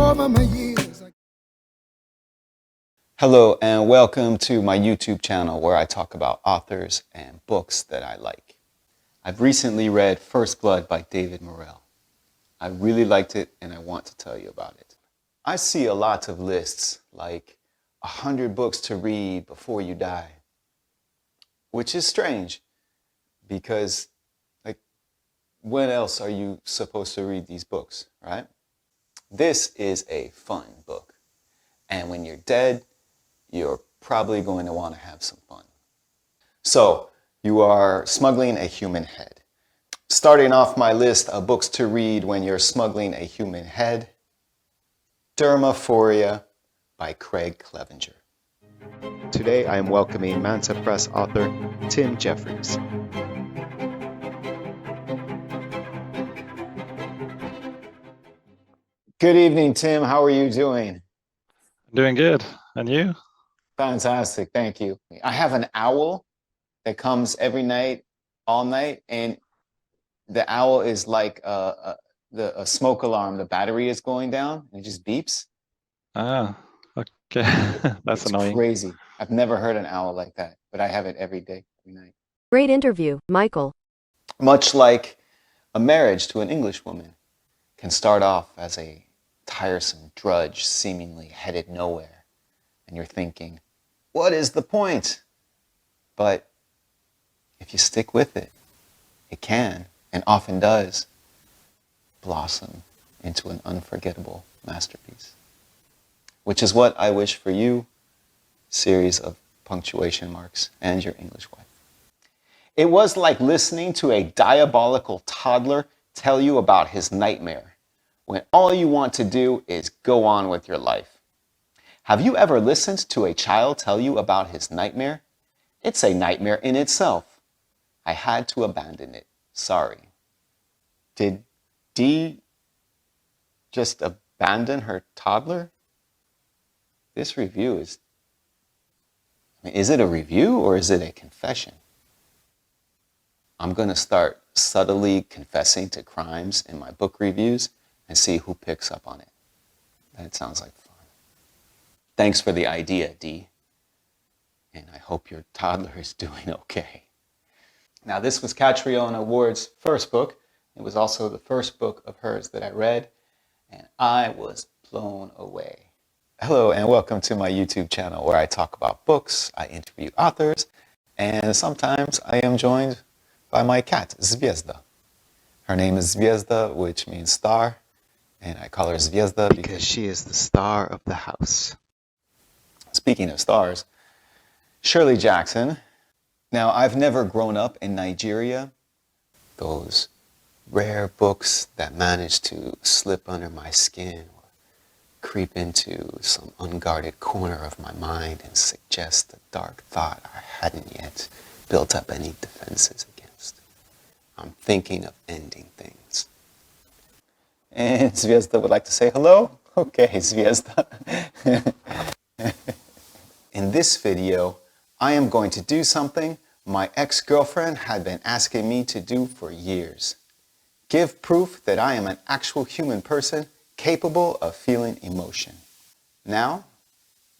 over my years. Hello and welcome to my YouTube channel where I talk about authors and books that I like. I've recently read First Blood by David Morrell. I really liked it and I want to tell you about it. I see a lot of lists like 100 books to read before you die, which is strange because when else are you supposed to read these books, right? This is a fun book. And when you're dead, you're probably going to want to have some fun. So, you are smuggling a human head. Starting off my list of books to read when you're smuggling a human head, Dermaphoria by Craig Clevenger. Today I am welcoming Manta Press author Tim Jeffries. Good evening, Tim. How are you doing? Doing good. And you? Fantastic. Thank you. I have an owl that comes every night, all night, and the owl is like a smoke alarm. The battery is going down and it just beeps. Ah, okay. That's It's annoying. crazy. I've never heard an owl like that, but I have it every day, every night. Great interview, Michael. Much like a marriage to an English woman can start off as a tiresome drudge seemingly headed nowhere. And you're thinking, what is the point? But if you stick with it, it can, and often does, blossom into an unforgettable masterpiece. Which is what I wish for you, series of punctuation marks, and your English wife. It was like listening to a diabolical toddler tell you about his nightmare, when all you want to do is go on with your life. Have you ever listened to a child tell you about his nightmare? It's a nightmare in itself. I had to abandon it. Sorry. Did Dee just abandon her toddler? This review is it a review or is it a confession? I'm going to start subtly confessing to crimes in my book reviews and see who picks up on it. That sounds like fun. Thanks for the idea, Dee. And I hope your toddler is doing okay. Now, this was Catriona Ward's first book. It was also the first book of hers that I read, and I was blown away. Hello, and welcome to my YouTube channel where I talk about books, I interview authors, and sometimes I am joined by my cat, Zviezda. Her name is Zviezda, which means star, and I call her Zviezda because she is the star of the house. Speaking of stars, Shirley Jackson. Now, I've never grown up in Nigeria. Those rare books that manage to slip under my skin or creep into some unguarded corner of my mind and suggest a dark thought I hadn't yet built up any defenses against. I'm thinking of ending things. And Zviezda would like to say hello? Okay, Zviezda. In this video, I am going to do something my ex-girlfriend had been asking me to do for years. Give proof that I am an actual human person capable of feeling emotion. Now,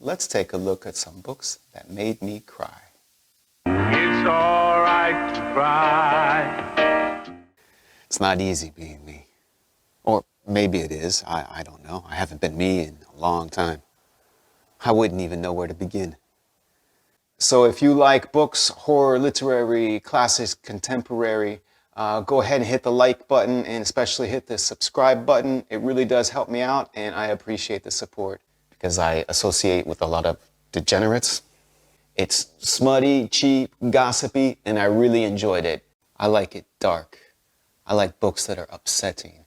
let's take a look at some books that made me cry. It's all right to cry. It's not easy being me. Or maybe it is. I don't know. I haven't been me in a long time. I wouldn't even know where to begin. So if you like books, horror, literary, classics, contemporary, go ahead and hit the like button and especially hit the subscribe button. It really does help me out and I appreciate the support because I associate with a lot of degenerates. It's smutty, cheap, gossipy, and I really enjoyed it. I like it dark. I like books that are upsetting,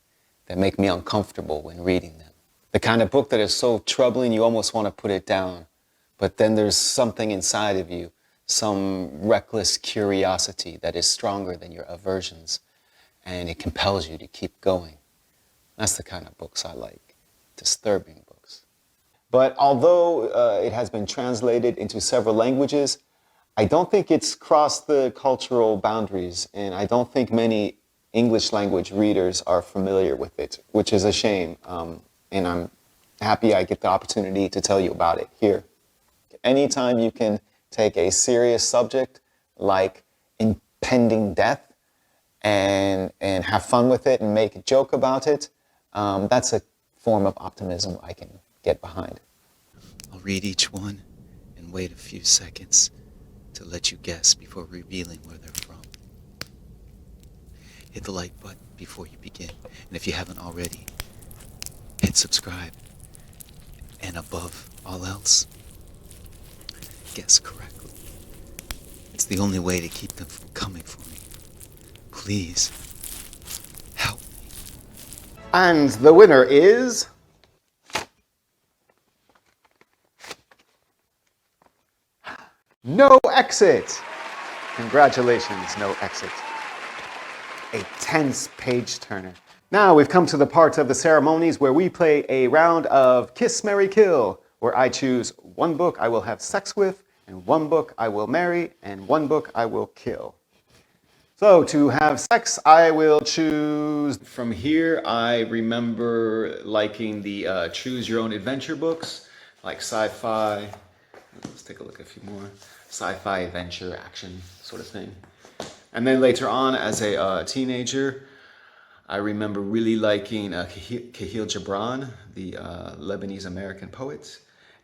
that make me uncomfortable when reading them. The kind of book that is so troubling you almost want to put it down. But then there's something inside of you, some reckless curiosity that is stronger than your aversions, and it compels you to keep going. That's the kind of books I like, disturbing books. But although it has been translated into several languages, I don't think it's crossed the cultural boundaries, and I don't think many English language readers are familiar with it, which is a shame. And I'm happy I get the opportunity to tell you about it here. Anytime you can take a serious subject like impending death and have fun with it and make a joke about it, that's a form of optimism I can get behind. I'll read each one and wait a few seconds to let you guess before revealing where they're from. Hit the like button before you begin, and if you haven't already, hit subscribe. And above all else, guess correctly. It's the only way to keep them from coming for me. Please, help me. And the winner is... No Exit. Congratulations, No Exit. A tense page turner. Now we've come to the part of the ceremonies where we play a round of Kiss, Marry, Kill, where I choose one book I will have sex with, and one book I will marry, and one book I will kill. So to have sex, I will choose... From here, I remember liking the Choose Your Own Adventure books, like sci-fi. Let's take a look at a few more. Sci-fi, adventure, action sort of thing. And then later on, as a teenager, I remember really liking Khalil Gibran, the Lebanese-American poet,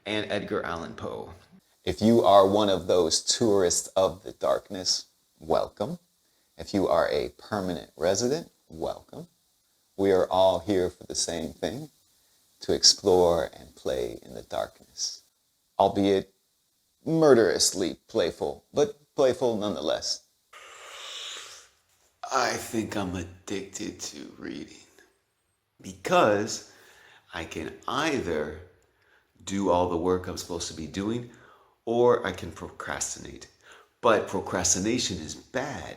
and Edgar Allan Poe. If you are one of those tourists of the darkness, welcome. If you are a permanent resident, welcome. We are all here for the same thing, to explore and play in the darkness. Albeit murderously playful, but playful nonetheless. I think I'm addicted to reading because I can either do all the work I'm supposed to be doing or I can procrastinate. But procrastination is bad.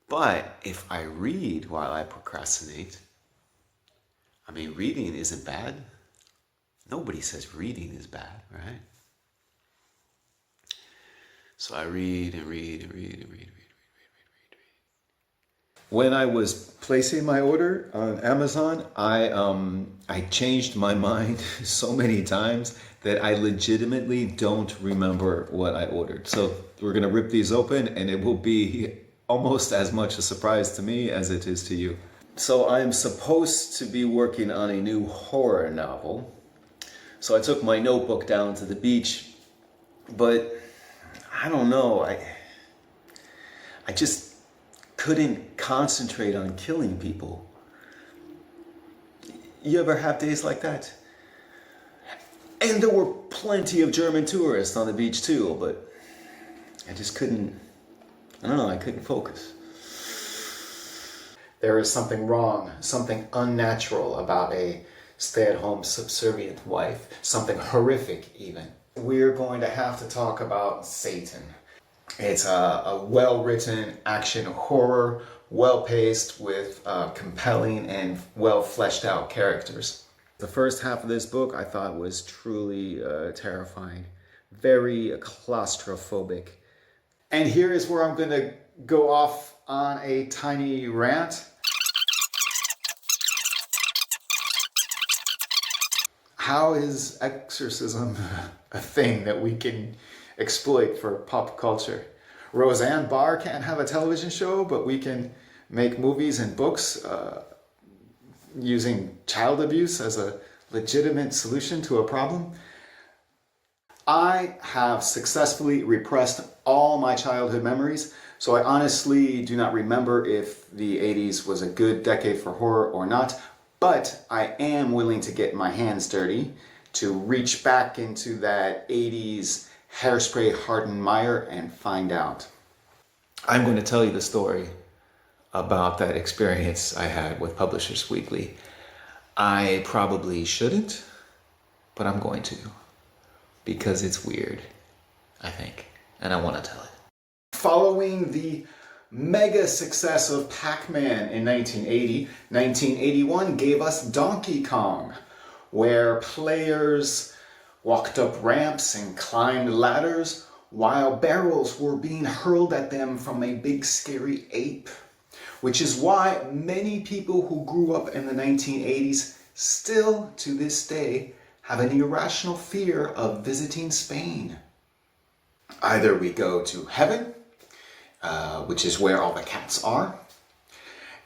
But if I read while I procrastinate, I mean, reading isn't bad. Nobody says reading is bad, right? So I read and read and read and read. When I was placing my order on Amazon, I changed my mind so many times that I legitimately don't remember what I ordered. So we're gonna rip these open and it will be almost as much a surprise to me as it is to you. So I'm supposed to be working on a new horror novel. So I took my notebook down to the beach, but I don't know, I just couldn't concentrate on killing people. You ever have days like that? And there were plenty of German tourists on the beach too, but I just couldn't, I don't know, I couldn't focus. There is something wrong, something unnatural about a stay-at-home subservient wife, something horrific even. We're going to have to talk about Satan. It's a well-written action horror, well-paced with compelling and well-fleshed-out characters. The first half of this book I thought was truly terrifying, very claustrophobic. And here is where I'm going to go off on a tiny rant. How is exorcism a thing that we can exploit for pop culture? Roseanne Barr can't have a television show, but we can make movies and books using child abuse as a legitimate solution to a problem. I have successfully repressed all my childhood memories, so I honestly do not remember if the 80s was a good decade for horror or not, but I am willing to get my hands dirty to reach back into that 80s hairspray hardened mire and find out. I'm going to tell you the story about that experience I had with Publishers Weekly. I probably shouldn't, but I'm going to, because it's weird, I think, and I want to tell it. Following the mega success of Pac-Man in 1980, 1981 gave us Donkey Kong, where players walked up ramps and climbed ladders while barrels were being hurled at them from a big scary ape. Which is why many people who grew up in the 1980s still to this day have an irrational fear of visiting Spain. Either we go to heaven, which is where all the cats are,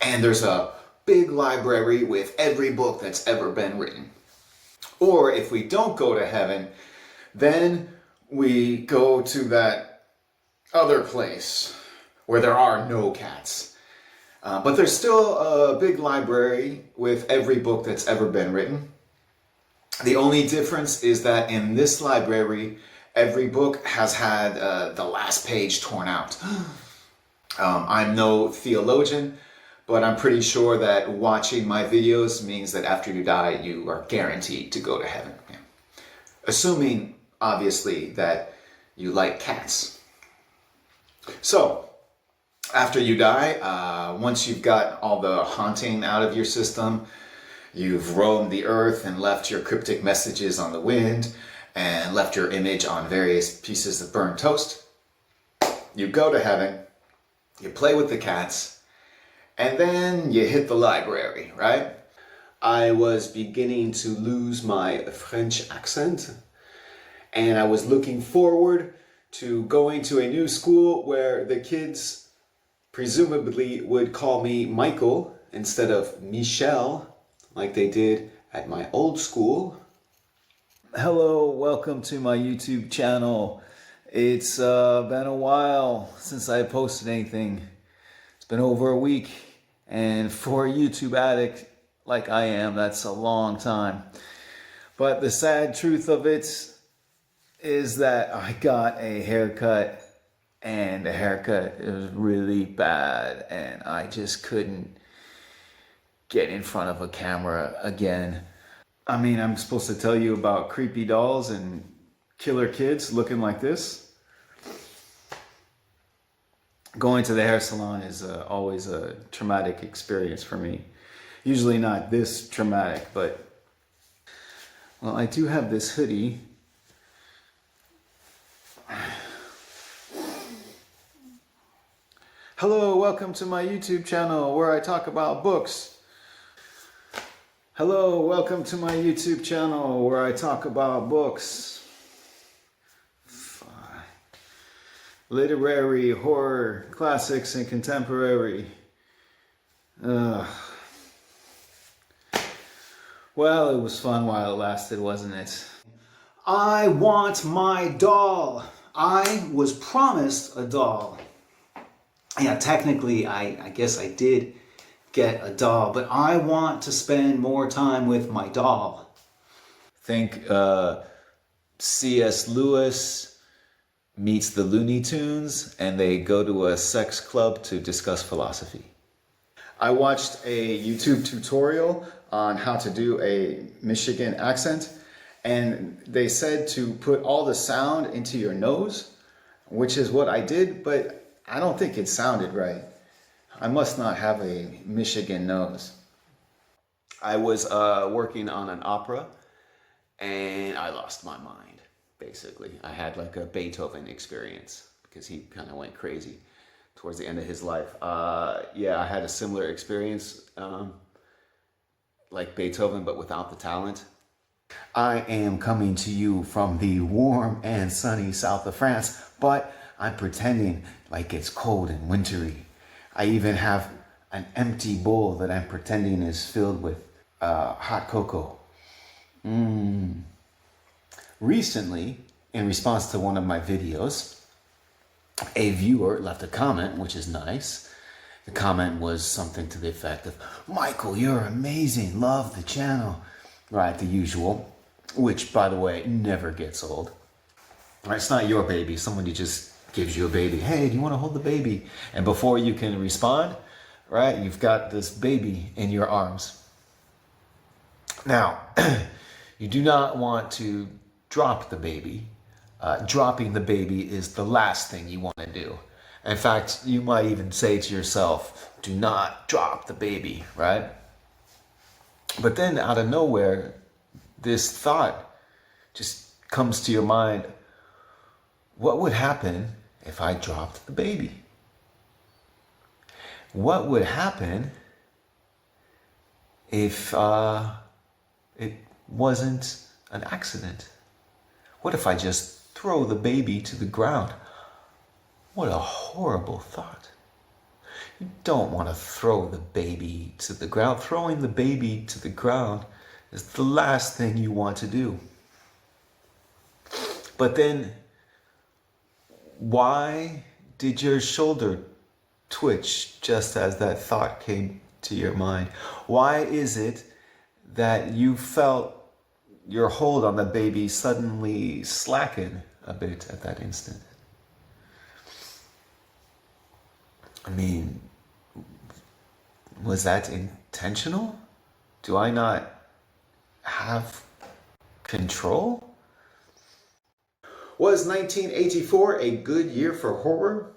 and there's a big library with every book that's ever been written. Or if we don't go to heaven, then we go to that other place where there are no cats. But there's still a big library with every book that's ever been written. The only difference is that in this library, every book has had the last page torn out. I'm no theologian, but I'm pretty sure that watching my videos means that after you die, you are guaranteed to go to heaven. Yeah. Assuming, obviously, that you like cats. So, after you die, once you've got all the haunting out of your system, you've roamed the earth and left your cryptic messages on the wind and left your image on various pieces of burnt toast, you go to heaven, you play with the cats, and then you hit the library, right? I was beginning to lose my French accent, and I was looking forward to going to a new school where the kids presumably would call me Michael instead of Michel, like they did at my old school. Hello, welcome to my YouTube channel. It's been a while since I posted anything. It's been over a week, and for a YouTube addict like I am, that's a long time. But the sad truth of it is that I got a haircut, and the haircut was really bad, and I just couldn't get in front of a camera again. I mean, I'm supposed to tell you about creepy dolls and killer kids looking like this. Going to the hair salon is always a traumatic experience for me. Usually not this traumatic, but well, I do have this hoodie. Hello, welcome to my YouTube channel where I talk about books. Hello, welcome to my YouTube channel where I talk about books. Literary, horror, classics, and contemporary. Well, it was fun while it lasted, wasn't it? I want my doll. I was promised a doll. Yeah, technically, I guess I did get a doll, but I want to spend more time with my doll. Think C.S. Lewis meets the Looney Tunes and they go to a sex club to discuss philosophy. I watched a YouTube tutorial on how to do a Michigan accent, and they said to put all the sound into your nose, which is what I did, but I don't think it sounded right. I must not have a Michigan nose. I was working on an opera and I lost my mind, basically. I had like a Beethoven experience because he kind of went crazy towards the end of his life. Yeah, I had a similar experience like Beethoven, but without the talent. I am coming to you from the warm and sunny south of France, but I'm pretending like it's cold and wintry. I even have an empty bowl that I'm pretending is filled with hot cocoa. Recently, in response to one of my videos, a viewer left a comment, which is nice. The comment was something to the effect of, "Michael, you're amazing, love the channel." Right, the usual, which, by the way, never gets old. Right, it's not your baby. Somebody just gives you a baby. Hey, do you want to hold the baby? And before you can respond, right, you've got this baby in your arms. Now, you do not want to drop the baby. Dropping the baby is the last thing you want to do. In fact, you might even say to yourself, do not drop the baby, right? But then out of nowhere, this thought just comes to your mind. What would happen if I dropped the baby? What would happen if it wasn't an accident? What if I just throw the baby to the ground? What a horrible thought. You don't want to throw the baby to the ground. Throwing the baby to the ground is the last thing you want to do. But then, why did your shoulder twitch just as that thought came to your mind? Why is it that you felt your hold on the baby suddenly slacken a bit at that instant? I mean, was that intentional? Do I not have control? Was 1984 a good year for horror?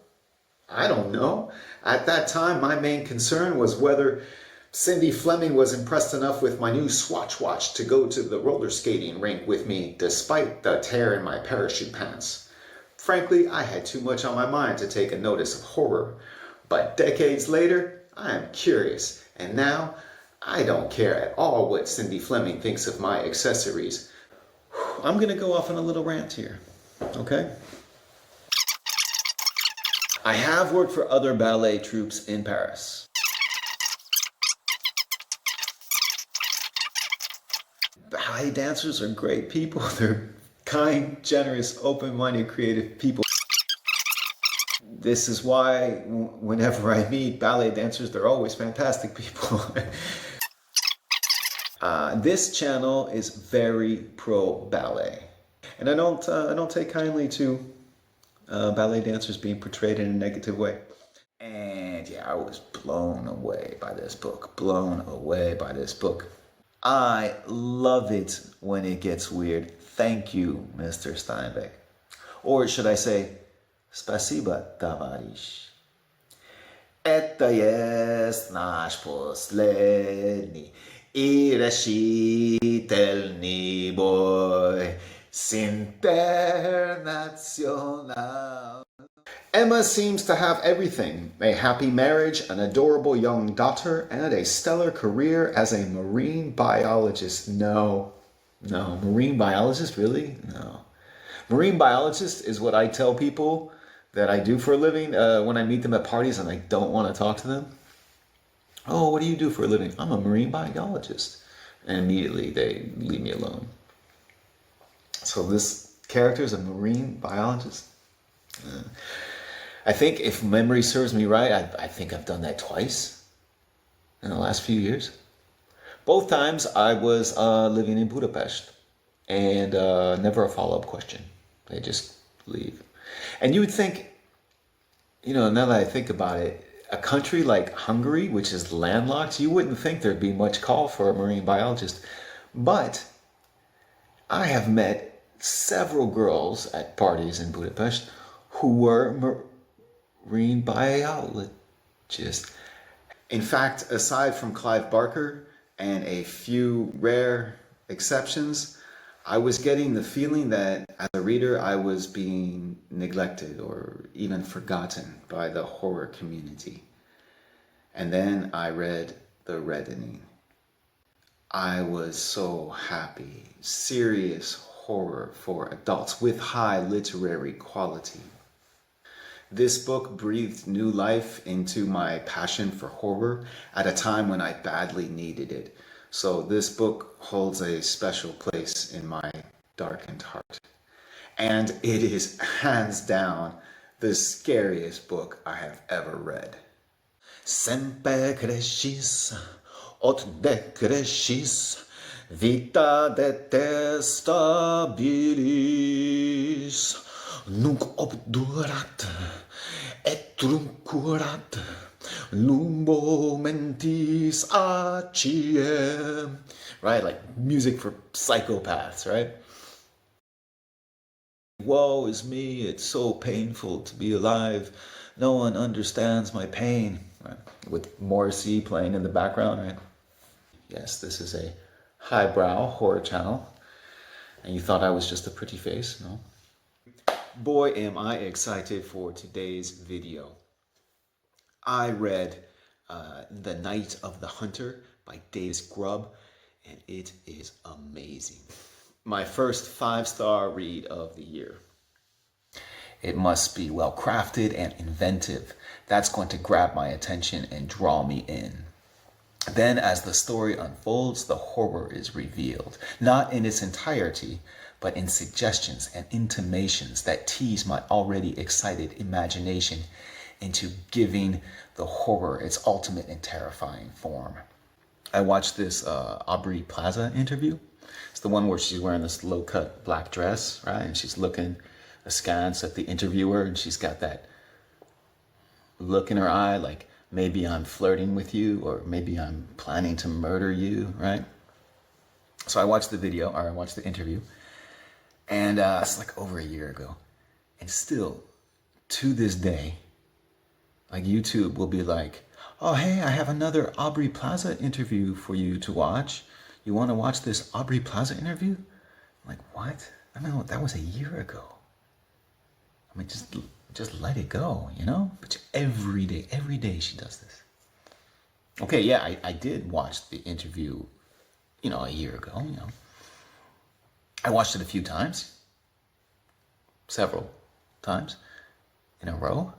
I don't know. At that time, my main concern was whether Cindy Fleming was impressed enough with my new Swatch watch to go to the roller skating rink with me, despite the tear in my parachute pants. Frankly, I had too much on my mind to take a notice of horror. But decades later, I am curious, and now I don't care at all what Cindy Fleming thinks of my accessories. I'm gonna go off on a little rant here, okay? I have worked for other ballet troupes in Paris. Ballet dancers are great people. They're kind, generous, open-minded, creative people. This is why whenever I meet ballet dancers, they're always fantastic people. This channel is very pro-ballet. And I don't take kindly to ballet dancers being portrayed in a negative way. And yeah, I was blown away by this book. Blown away by this book. I love it when it gets weird. Thank you, Mr. Steinbeck. Or should I say, Spasiba, товарищ. Это есть наш последний и решительный бой с International. Emma seems to have everything. A happy marriage, an adorable young daughter, and a stellar career as a marine biologist. No, marine biologist, really? No. Marine biologist is what I tell people that I do for a living when I meet them at parties and I don't want to talk to them. Oh, what do you do for a living? I'm a marine biologist. And immediately they leave me alone. So this character is a marine biologist. I think if memory serves me right, I think I've done that twice in the last few years. Both times I was living in Budapest and never a follow-up question. They just leave. And you would think, now that I think about it, a country like Hungary, which is landlocked, you wouldn't think there'd be much call for a marine biologist. But I have met several girls at parties in Budapest who were marine biologists. In fact, aside from Clive Barker and a few rare exceptions, I was getting the feeling that as a reader, I was being neglected or even forgotten by the horror community. And then I read The Reddening. I was so happy. Serious horror for adults with high literary quality. This book breathed new life into my passion for horror at a time when I badly needed it. So this book holds a special place in my darkened heart. And it is hands down the scariest book I have ever read. Semper crescis, ut decrescis, vita detestabilis, nunc obdurat, et truncurat, lumbo mentis aciem. Right, like music for psychopaths, right? Woe is me, it's so painful to be alive. No one understands my pain. Right? With Morrissey playing in the background, right? Yes, this is a highbrow horror channel. And you thought I was just a pretty face, no? Boy, am I excited for today's video. I read The Night of the Hunter by Davis Grubb, and it is amazing. my first 5-star read of the year. It must be well crafted and inventive. That's going to grab my attention and draw me in. Then, as the story unfolds, the horror is revealed, not in its entirety, but in suggestions and intimations that tease my already excited imagination into giving the horror its ultimate and terrifying form. I watched this Aubrey Plaza interview. It's the one where she's wearing this low-cut black dress, right? And she's looking askance at the interviewer, and she's got that look in her eye like, maybe I'm flirting with you, or maybe I'm planning to murder you, right? So I watched the interview, and it's like over a year ago. And still, to this day, like YouTube will be like, oh, hey, I have another Aubrey Plaza interview for you to watch. You want to watch this Aubrey Plaza interview? I'm like, what? I mean, that was a year ago. I mean, just let it go, you know? But every day she does this. Okay, yeah, I did watch the interview, a year ago, I watched it a few times, several times in a row.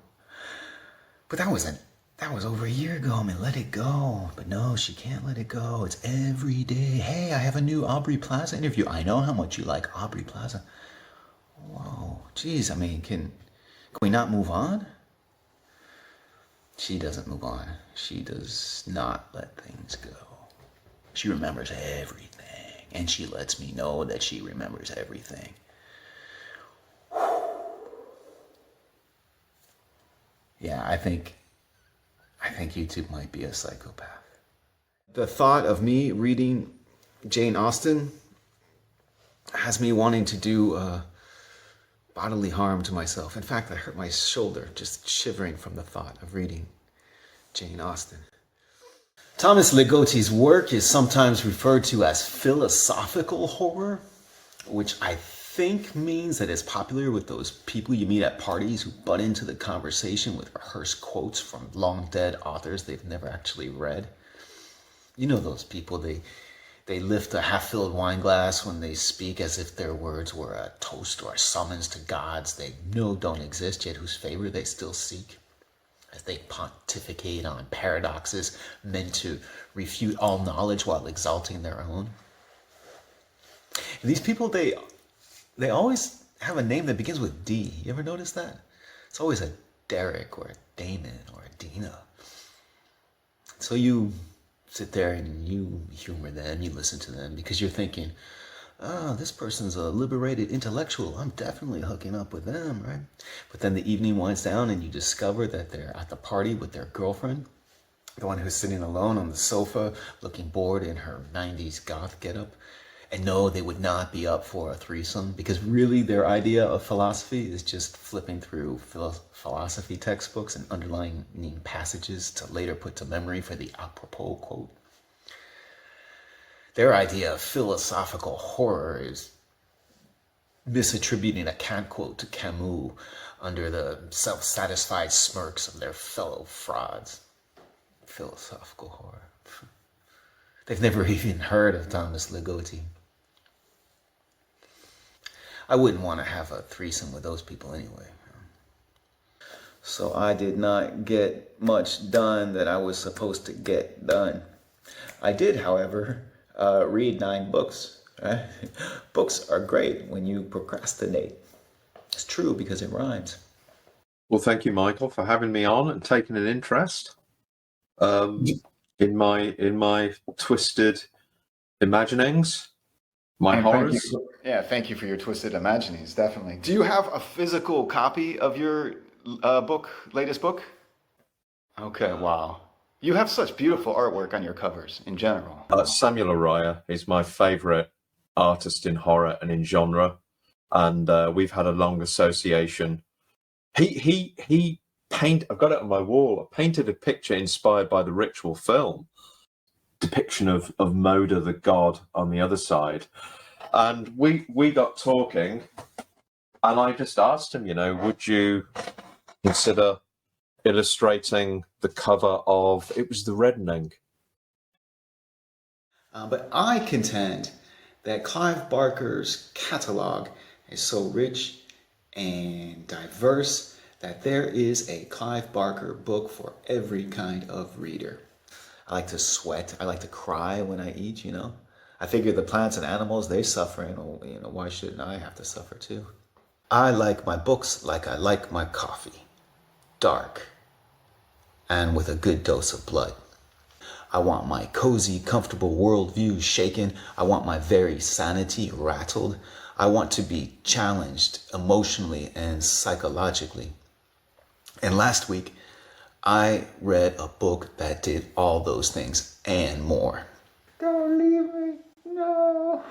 But that was over a year ago. I mean, let it go. But no, she can't let it go. It's every day. Hey, I have a new Aubrey Plaza interview. I know how much you like Aubrey Plaza. Whoa, geez, I mean, can we not move on? She doesn't move on. She does not let things go. She remembers everything, and she lets me know that she remembers everything. Yeah, I think YouTube might be a psychopath. The thought of me reading Jane Austen has me wanting to do bodily harm to myself. In fact, I hurt my shoulder just shivering from the thought of reading Jane Austen. Thomas Ligotti's work is sometimes referred to as philosophical horror, which I think means that it's popular with those people you meet at parties who butt into the conversation with rehearsed quotes from long dead authors they've never actually read. You know those people, they lift a half-filled wine glass when they speak as if their words were a toast or a summons to gods they know don't exist, yet whose favor they still seek, as they pontificate on paradoxes meant to refute all knowledge while exalting their own. And these people, they always have a name that begins with D. You ever notice that? It's always a Derek or a Damon or a Dina. So you sit there and you humor them, you listen to them because you're thinking, oh, this person's a liberated intellectual. I'm definitely hooking up with them, right? But then the evening winds down and you discover that they're at the party with their girlfriend, the one who's sitting alone on the sofa, looking bored in her 90s goth getup. And no, they would not be up for a threesome because really their idea of philosophy is just flipping through philosophy textbooks and underlining passages to later put to memory for the apropos quote. Their idea of philosophical horror is misattributing a Kant quote to Camus under the self-satisfied smirks of their fellow frauds. Philosophical horror. They've never even heard of Thomas Ligotti. I wouldn't want to have a threesome with those people anyway. So I did not get much done that I was supposed to get done. I did, however, read 9 books. Right? Books are great when you procrastinate. It's true because it rhymes. Well, thank you, Michael, for having me on and taking an interest in my twisted imaginings, my horrors. Thank you for your twisted imaginings, definitely. Do you have a physical copy of your latest book? Okay, wow. You have such beautiful artwork on your covers in general. Samuel Araya is my favorite artist in horror and in genre, and we've had a long association. He I've got it on my wall. I painted a picture inspired by the Ritual film, depiction of Moda, the god, on the other side. And we got talking, and I just asked him, would you consider illustrating the cover of, it was The Reddening. But I contend that Clive Barker's catalog is so rich and diverse that there is a Clive Barker book for every kind of reader. I like to sweat. I like to cry when I eat, you know. I figure the plants and animals, they suffer, and you know, why shouldn't I have to suffer too? I like my books like I like my coffee. Dark and with a good dose of blood. I want my cozy, comfortable worldview shaken. I want my very sanity rattled. I want to be challenged emotionally and psychologically. And last week, I read a book that did all those things and more. Don't leave me. No.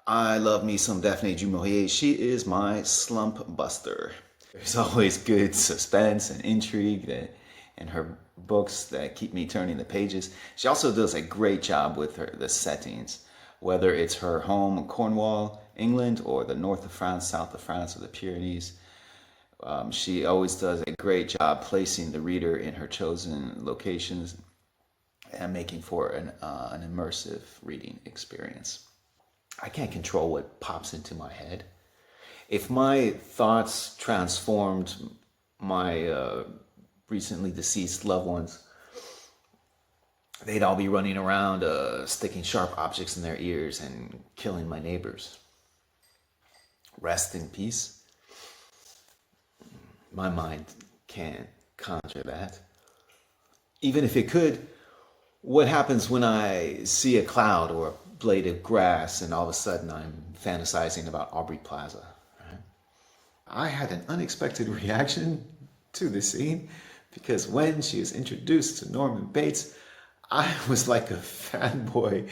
I love me some Daphne du Maurier. She is my slump buster. There's always good suspense and intrigue in her books that keep me turning the pages. She also does a great job with the settings, whether it's her home Cornwall, England, or the north of France, south of France, or the Pyrenees. She always does a great job placing the reader in her chosen locations and making for an immersive reading experience. I can't control what pops into my head. If my thoughts transformed my recently deceased loved ones, they'd all be running around sticking sharp objects in their ears and killing my neighbors. Rest in peace. My mind can't conjure that. Even if it could, what happens when I see a cloud or a blade of grass and all of a sudden I'm fantasizing about Aubrey Plaza? Right? I had an unexpected reaction to the scene because when she was introduced to Norman Bates, I was like a fanboy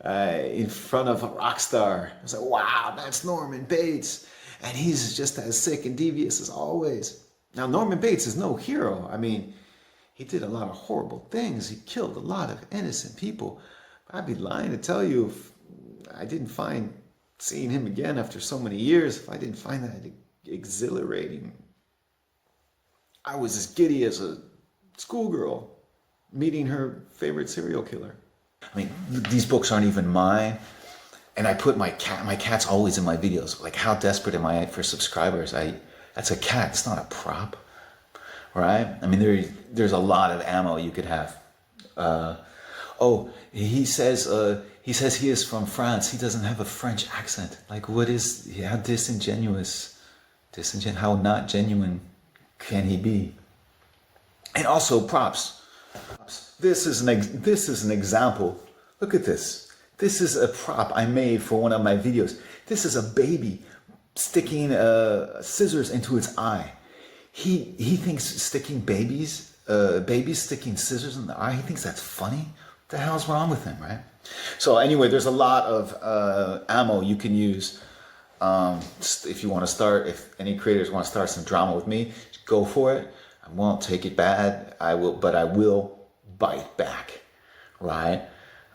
in front of a rock star. I was like, wow, that's Norman Bates. And he's just as sick and devious as always. Now, Norman Bates is no hero. I mean, he did a lot of horrible things. He killed a lot of innocent people. But I'd be lying to tell you if I didn't find seeing him again after so many years, if I didn't find that exhilarating. I was as giddy as a schoolgirl meeting her favorite serial killer. I mean, these books aren't even mine. And I put my cat's always in my videos. Like, how desperate am I for subscribers? That's a cat, it's not a prop, right? I mean, there's a lot of ammo you could have. He says he is from France. He doesn't have a French accent. Like, how disingenuous, how not genuine can he be? And also props. This is an example. Look at this. This is a prop I made for one of my videos. This is a baby sticking scissors into its eye. He thinks sticking babies sticking scissors in the eye, he thinks that's funny. What the hell's wrong with him, right? So anyway, there's a lot of ammo you can use if you want to start. If any creators want to start some drama with me, go for it. I won't take it bad. I will bite back, right?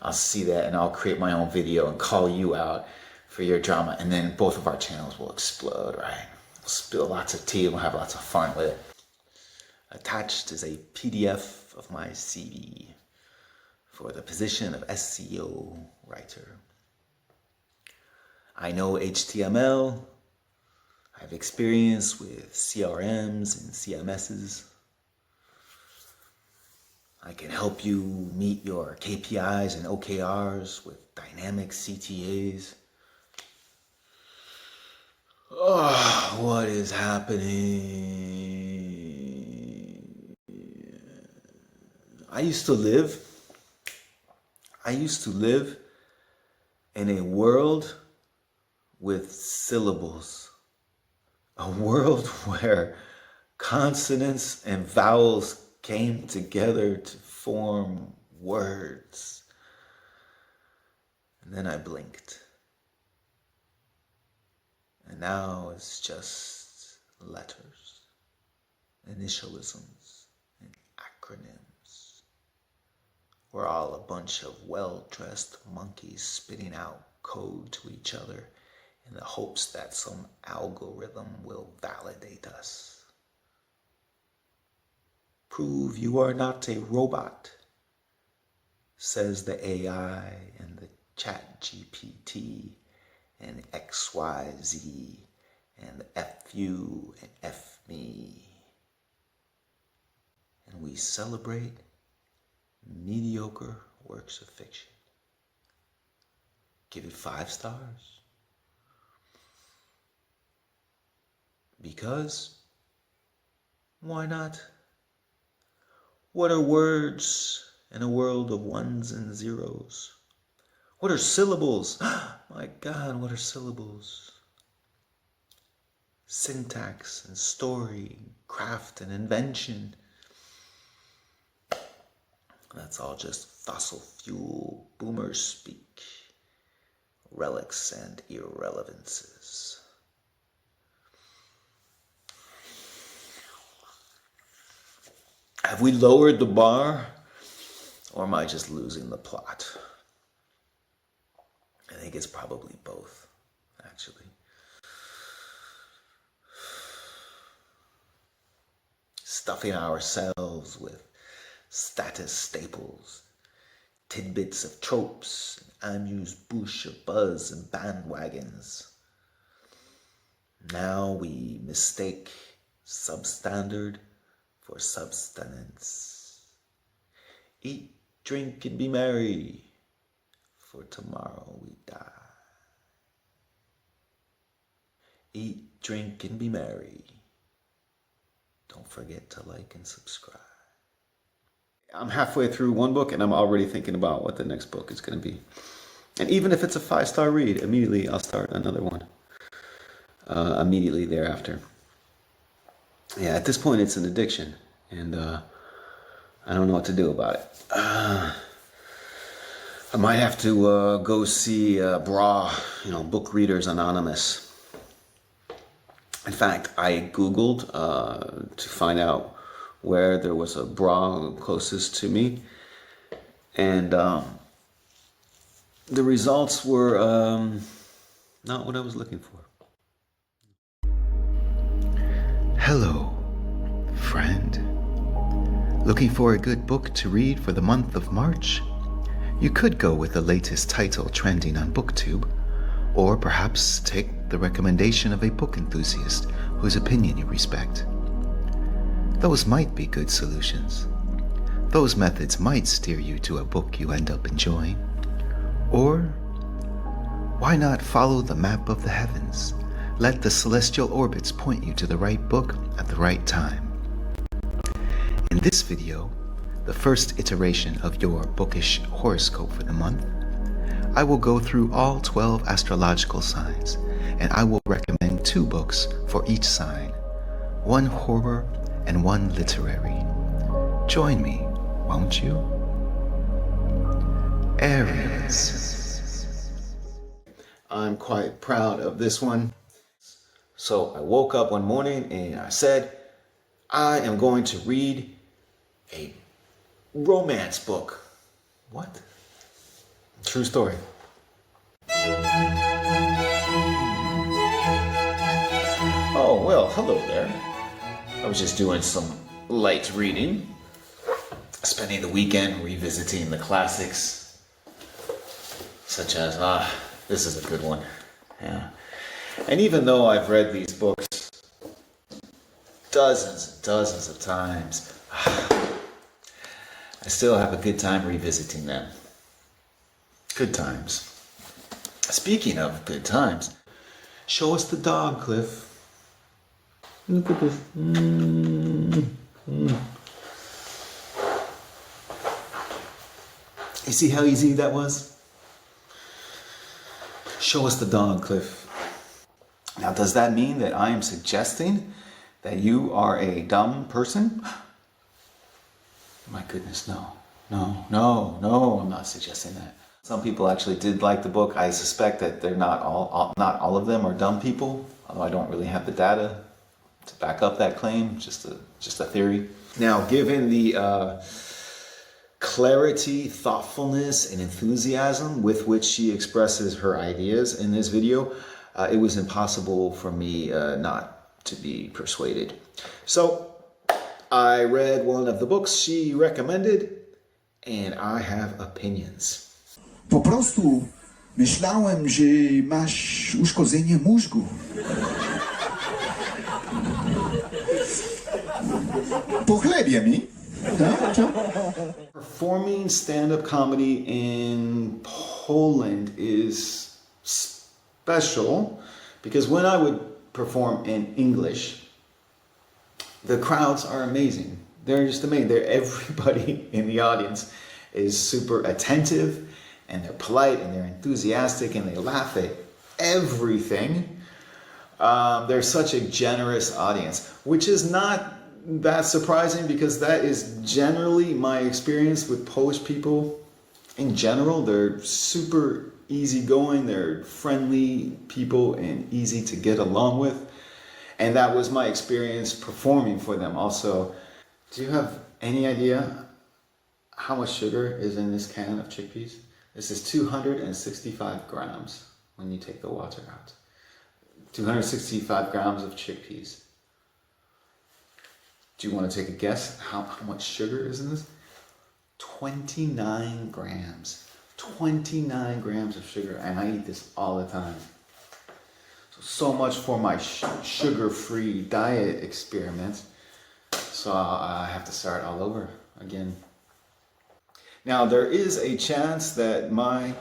I'll see that and I'll create my own video and call you out for your drama. And then both of our channels will explode, right? We'll spill lots of tea and we'll have lots of fun with it. Attached is a PDF of my CV for the position of SEO writer. I know HTML. I have experience with CRMs and CMSs. I can help you meet your KPIs and OKRs with dynamic CTAs. Oh, what is happening? I used to live in a world with syllables. A world where consonants and vowels came together to form words. And then I blinked. And now it's just letters, initialisms, and acronyms. We're all a bunch of well-dressed monkeys spitting out code to each other in the hopes that some algorithm will validate us. Prove you are not a robot, says the AI and the chat GPT and XYZ and F you and F me. And we celebrate mediocre works of fiction. Give it 5 stars. Because, why not? What are words in a world of ones and zeros? What are syllables? My God, what are syllables? Syntax and story, craft and invention. That's all just fossil fuel boomer speak, relics and irrelevances. Have we lowered the bar, or am I just losing the plot? I think it's probably both, actually. Stuffing ourselves with status staples, tidbits of tropes, amuse-bouche of buzz and bandwagons. Now we mistake substandard for substance. Eat, drink, and be merry, for tomorrow we die. Eat, drink, and be merry. Don't forget to like and subscribe. I'm halfway through one book and I'm already thinking about what the next book is going to be. And even if it's a 5-star read, immediately I'll start another one. Immediately thereafter. Yeah, at this point it's an addiction, and I don't know what to do about it. I might have to go see Book Readers Anonymous. In fact, I Googled to find out where there was a bra closest to me, and the results were not what I was looking for. Hello, friend. Looking for a good book to read for the month of March? You could go with the latest title trending on booktube, or perhaps take the recommendation of a book enthusiast whose opinion you respect. Those might be good solutions. Those methods might steer you to a book you end up enjoying. Or why not follow the map of the heavens? Let the celestial orbits point you to the right book at the right time. In this video, the first iteration of your bookish horoscope for the month, I will go through all 12 astrological signs, and I will recommend 2 books for each sign, 1 horror and 1 literary. Join me, won't you? Aries. I'm quite proud of this one. So I woke up one morning and I said, I am going to read a romance book. What? True story. Oh, well, hello there. I was just doing some light reading, spending the weekend revisiting the classics, such as, this is a good one. Yeah. And even though I've read these books dozens and dozens of times, I still have a good time revisiting them. Good times. Speaking of good times, show us the dog, Cliff. Look at this. You see how easy that was? Show us the dog, Cliff. Now, does that mean that I am suggesting that you are a dumb person? My goodness, no. No, I'm not suggesting that. Some people actually did like the book. I suspect that they're not all of them are dumb people, although I don't really have the data to back up that claim, just a theory. Now, given the clarity, thoughtfulness, and enthusiasm with which she expresses her ideas in this video, it was impossible for me not to be persuaded. So, I read one of the books she recommended, and I have opinions. Po prostu myślałem, że masz uszkodzenie mózgu. Pochlebie mi. Performing stand-up comedy in Poland is special because when I would perform in English, the crowds are amazing. They're just amazing. Everybody in the audience is super attentive, and they're polite, and they're enthusiastic, and they laugh at everything. They're such a generous audience, which is not that surprising because that is generally my experience with Polish people in general. They're super easygoing, they're friendly people and easy to get along with. And that was my experience performing for them also. Do you have any idea how much sugar is in this can of chickpeas? This is 265 grams when you take the water out. 265 grams of chickpeas. Do you want to take a guess how much sugar is in this? 29 grams. 29 grams of sugar, and I eat this all the time. So much for my sugar-free diet experiment. So I have to start all over again. Now, there is a chance that my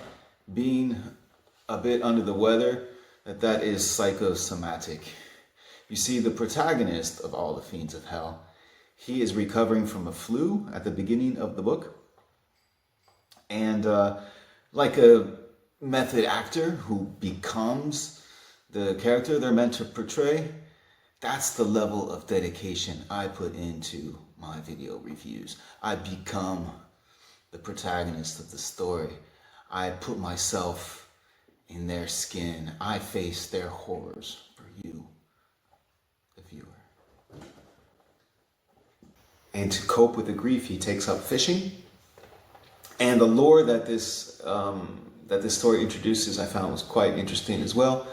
being a bit under the weather, that is psychosomatic. You see, the protagonist of All the Fiends of Hell, he is recovering from a flu at the beginning of the book. And like a method actor who becomes the character they're meant to portray, that's the level of dedication I put into my video reviews. I become the protagonist of the story. I put myself in their skin. I face their horrors for you, the viewer. And to cope with the grief, he takes up fishing. And the lore that this story introduces, I found was quite interesting as well.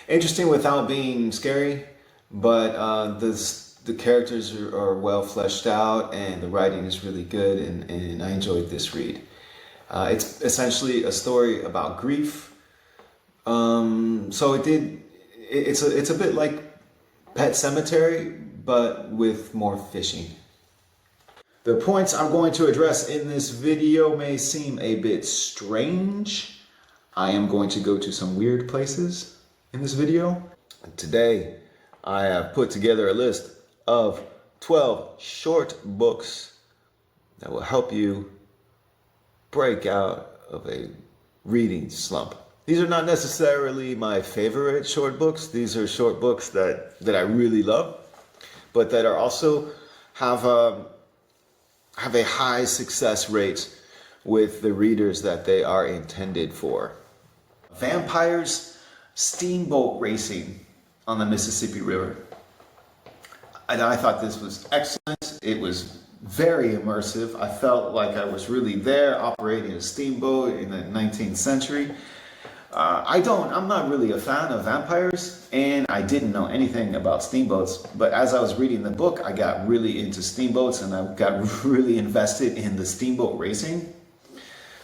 Interesting without being scary, but the characters are well fleshed out, and the writing is really good, and I enjoyed this read. It's essentially a story about grief. So it's a bit like Pet Sematary, but with more fishing. The points I'm going to address in this video may seem a bit strange. I am going to go to some weird places in this video. Today, I have put together a list of 12 short books that will help you break out of a reading slump. These are not necessarily my favorite short books. These are short books that I really love, but that are also have a high success rate with the readers that they are intended for. Vampires steamboat racing on the Mississippi River. And I thought this was excellent. It was very immersive. I felt like I was really there operating a steamboat in the 19th century. I'm not really a fan of vampires, and I didn't know anything about steamboats, but as I was reading the book, I got really into steamboats, and I got really invested in the steamboat racing.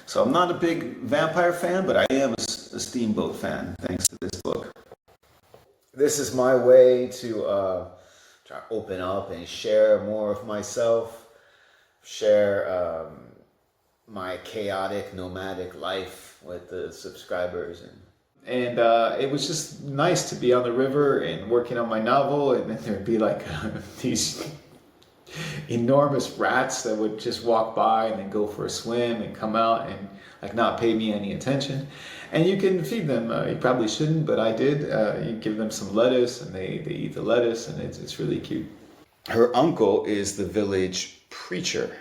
So I'm not a big vampire fan, but I am a steamboat fan, thanks to this book. This is my way to try to open up and share more of myself, share my chaotic, nomadic life with the subscribers. And it was just nice to be on the river and working on my novel, and then there'd be like these enormous rats that would just walk by and then go for a swim and come out and like not pay me any attention. And you can feed them. You probably shouldn't, but I did. You give them some lettuce, and they eat the lettuce, and it's really cute. Her uncle is the village preacher,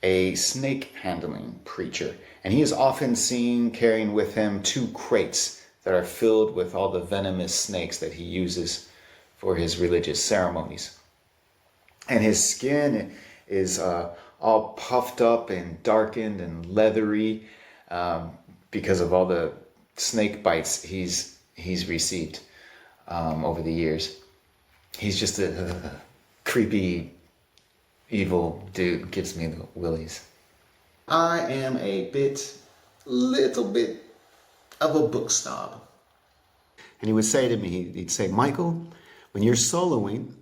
a snake handling preacher, and he is often seen carrying with him 2 crates that are filled with all the venomous snakes that he uses for his religious ceremonies. And his skin is all puffed up and darkened and leathery because of all the snake bites he's received over the years. He's just a creepy evil dude gives me the willies. I am a little bit of a book snob. And he would say to me, he'd say, Michael, when you're soloing,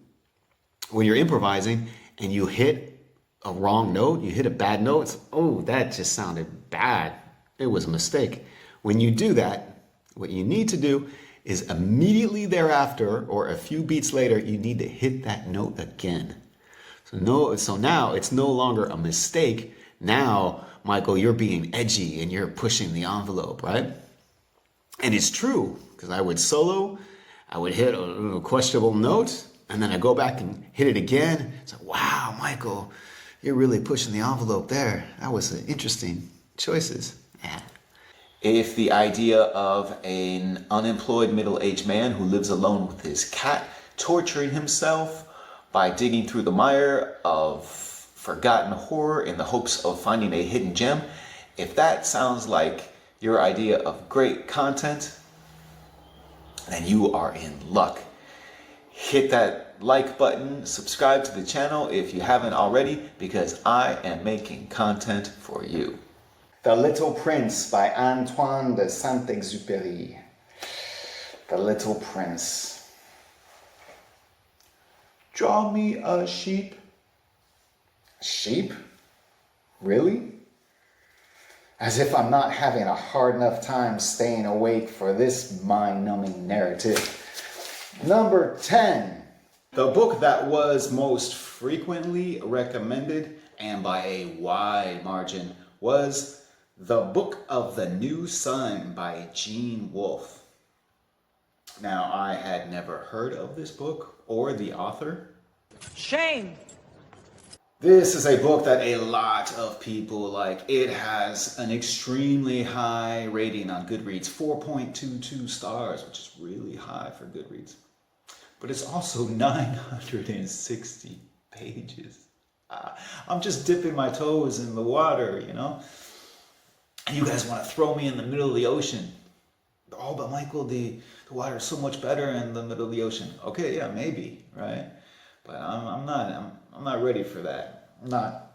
when you're improvising and you hit a wrong note, you hit a bad note, it's, oh, that just sounded bad. It was a mistake. When you do that, what you need to do is immediately thereafter or a few beats later, you need to hit that note again. So now it's no longer a mistake. Now, Michael, you're being edgy and you're pushing the envelope, right? And it's true, because I would solo, I would hit a questionable note, and then I go back and hit it again. It's like, wow, Michael, you're really pushing the envelope there. That was interesting choices. Yeah. If the idea of an unemployed middle-aged man who lives alone with his cat, torturing himself by digging through the mire of forgotten horror in the hopes of finding a hidden gem, if that sounds like your idea of great content, then you are in luck. Hit that like button, subscribe to the channel if you haven't already, because I am making content for you. The Little Prince by Antoine de Saint-Exupéry. The Little Prince. Draw me a sheep. Sheep? Really? As if I'm not having a hard enough time staying awake for this mind-numbing narrative. Number 10. The book that was most frequently recommended, and by a wide margin, was The Book of the New Sun by Gene Wolfe. Now, I had never heard of this book or the author. Shame! This is a book that a lot of people like. It has an extremely high rating on Goodreads, 4.22 stars, which is really high for Goodreads. But it's also 960 pages. I'm just dipping my toes in the water, you know? And you guys want to throw me in the middle of the ocean. Oh, but Michael, the water is so much better in the middle of the ocean. Okay, yeah, maybe, right? But I'm not ready for that. Not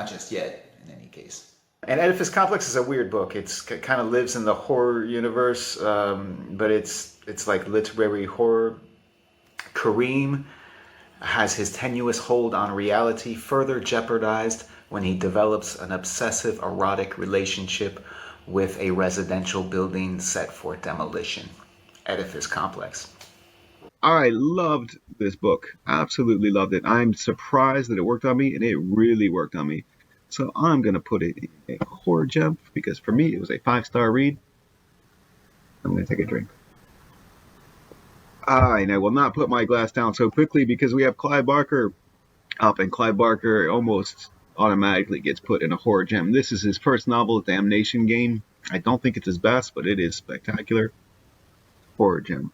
just yet, in any case. And Edifice Complex is a weird book. It kind of lives in the horror universe, but it's like literary horror. Karim has his tenuous hold on reality further jeopardized when he develops an obsessive erotic relationship with a residential building set for demolition. Edifice Complex. I loved this book. Absolutely loved it. I'm surprised that it worked on me, and it really worked on me. So I'm going to put it in a horror gem, because for me, it was a 5-star read. I'm going to take a drink. And I will not put my glass down so quickly, because we have Clive Barker up, and Clive Barker almost automatically gets put in a horror gem. This is his first novel, Damnation Game. I don't think it's his best, but it is spectacular. Horror gem.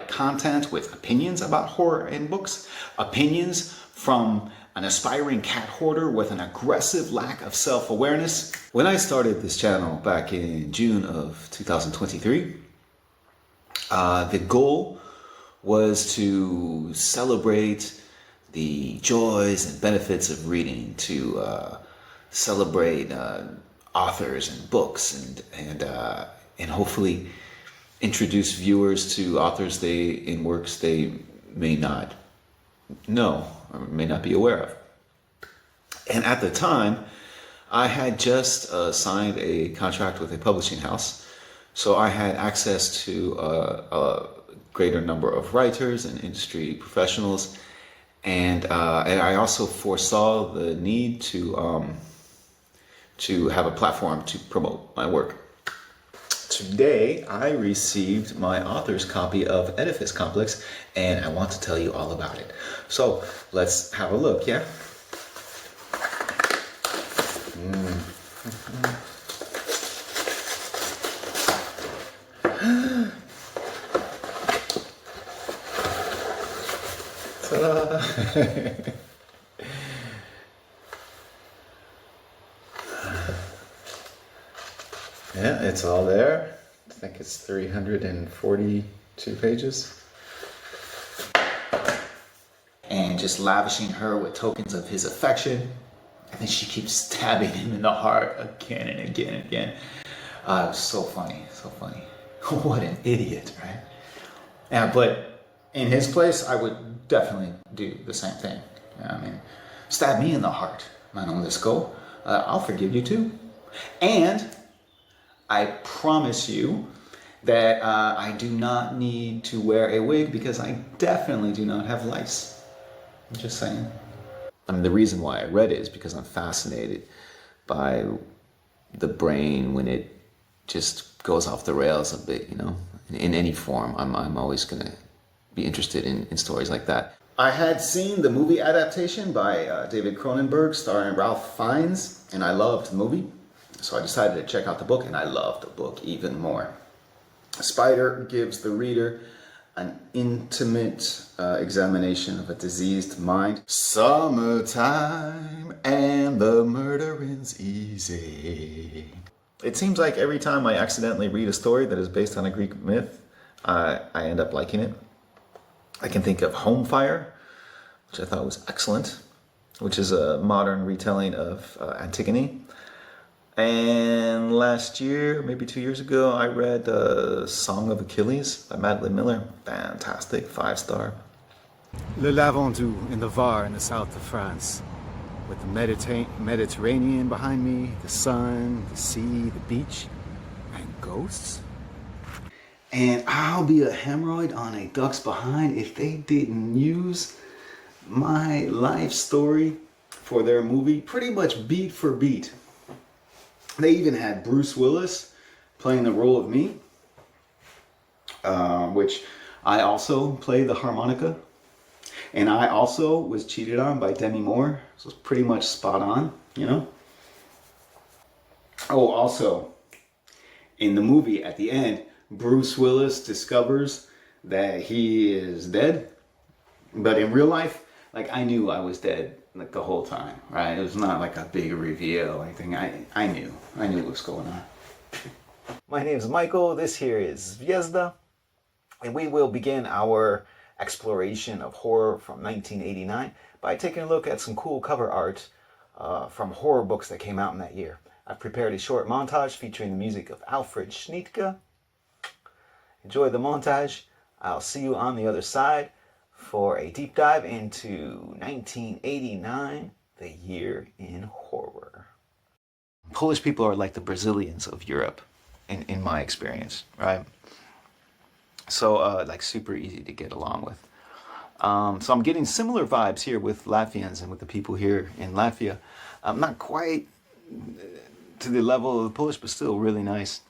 Content with opinions about horror in books, opinions from an aspiring cat hoarder with an aggressive lack of self-awareness. When I started this channel back in June of 2023, the goal was to celebrate the joys and benefits of reading, to celebrate authors and books, and hopefully introduce viewers to authors in works they may not know or may not be aware of. And at the time, I had just signed a contract with a publishing house, so I had access to a greater number of writers and industry professionals, and I also foresaw the need to have a platform to promote my work. Today, I received my author's copy of Edifice Complex, and I want to tell you all about it. So, let's have a look, yeah? Ta-da! Yeah, it's all there. I think it's 342 pages. and just lavishing her with tokens of his affection. And then she keeps stabbing him in the heart again and again and again. So funny, so funny. What an idiot, right? Yeah, but in his place, I would definitely do the same thing. I mean, stab me in the heart, Mano Lisco. I'll forgive you too. And I promise you that I do not need to wear a wig because I definitely do not have lice. I'm just saying. I mean, the reason why I read it is because I'm fascinated by the brain when it just goes off the rails a bit, you know. In any form, I'm always going to be interested in stories like that. I had seen the movie adaptation by David Cronenberg starring Ralph Fiennes, and I loved the movie. So I decided to check out the book, and I loved the book even more. Spider gives the reader an intimate examination of a diseased mind. Summertime and the murdering's easy. It seems like every time I accidentally read a story that is based on a Greek myth, I end up liking it. I can think of Home Fire, which I thought was excellent, which is a modern retelling of Antigone. And last year, maybe 2 years ago, I read Song of Achilles by Madeline Miller. Fantastic, 5-star. Le Lavandou in the Var in the south of France. With the Mediterranean behind me, the sun, the sea, the beach, and ghosts. And I'll be a hemorrhoid on a duck's behind if they didn't use my life story for their movie pretty much beat for beat. They even had Bruce Willis playing the role of me, which I also play the harmonica. And I also was cheated on by Demi Moore, so it's pretty much spot on, you know? Oh, also, in the movie at the end, Bruce Willis discovers that he is dead. But in real life, like, I knew I was dead like the whole time, right? It was not like a big reveal or anything. I knew what was going on. My name is Michael, this here is Zvezda, and we will begin our exploration of horror from 1989 by taking a look at some cool cover art from horror books that came out in that year. I've prepared a short montage featuring the music of Alfred Schnittke. Enjoy the montage. I'll see you on the other side for a deep dive into 1989, the year in horror. Polish people are like the Brazilians of Europe, in my experience, right? So, like, super easy to get along with. So I'm getting similar vibes here with Latvians and with the people here in Latvia. Not quite to the level of the Polish, but still really nice.